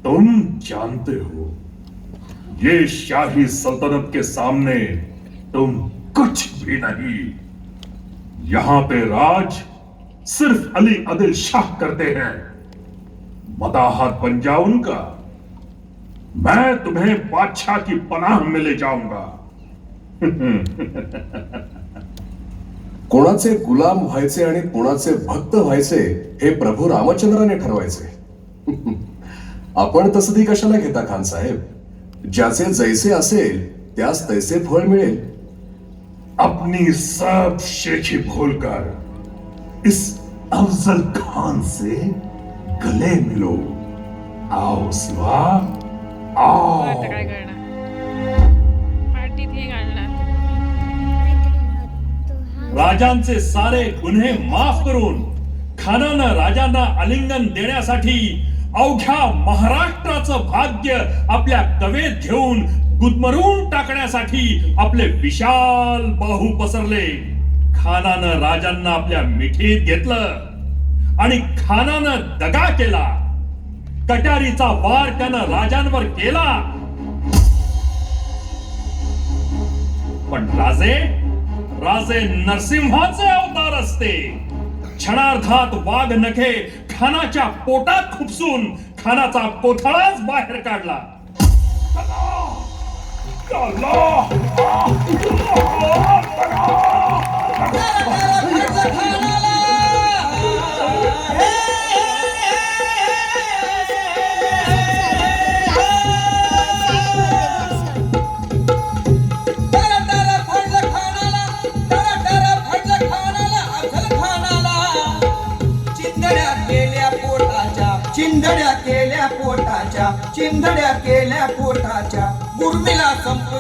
तुम जानते हो ये शाही सल्तनत के सामने तुम कुछ भी नहीं। यहां पे राज सिर्फ अली आदिल शाह करते हैं। मदाहत बन जाओ उनका, मैं तुम्हें बादशाह की पनाह में ले जाऊंगा। कोणाचे गुलाम व्हायचे आणि कोणाचे भक्त व्हायचे हे प्रभू रामचंद्राने ठरवायचे। आपण तसदी कशाला घेता खान साहेब? ज्याचे जैसे असेल त्यास तैसे फळ मिळेल। अपनी सब शेखी भूलकर इस अफजल खान से गले मिलो। आओ शिवा, आओ। आता काय करणार? पार्टीत हे घालणार. राजांचे सारे गुन्हे माफ करून खानानं राजांना आलिंगन देण्यासाठी अवघ्या महाराष्ट्राचं भाग्य आपल्या कवेत घेऊन गुदमरून टाकण्यासाठी आपले विशाल बाहू पसरले। खानानं राजांना आपल्या मिठीत घेतलं आणि खानानं दगा केला। कटारीचा वार त्यानं राजांवर केला, पण राजे नरसिंहाचे अवतार असते। क्षणार्धात वाघ नखे खानाच्या पोटात खुपसून खानाचा कोथळाच बाहेर काढला। चिंधड्या केल्या पोटाच्या, चिंधड्या केल्या पोटाच्या, उर्मिला संपवी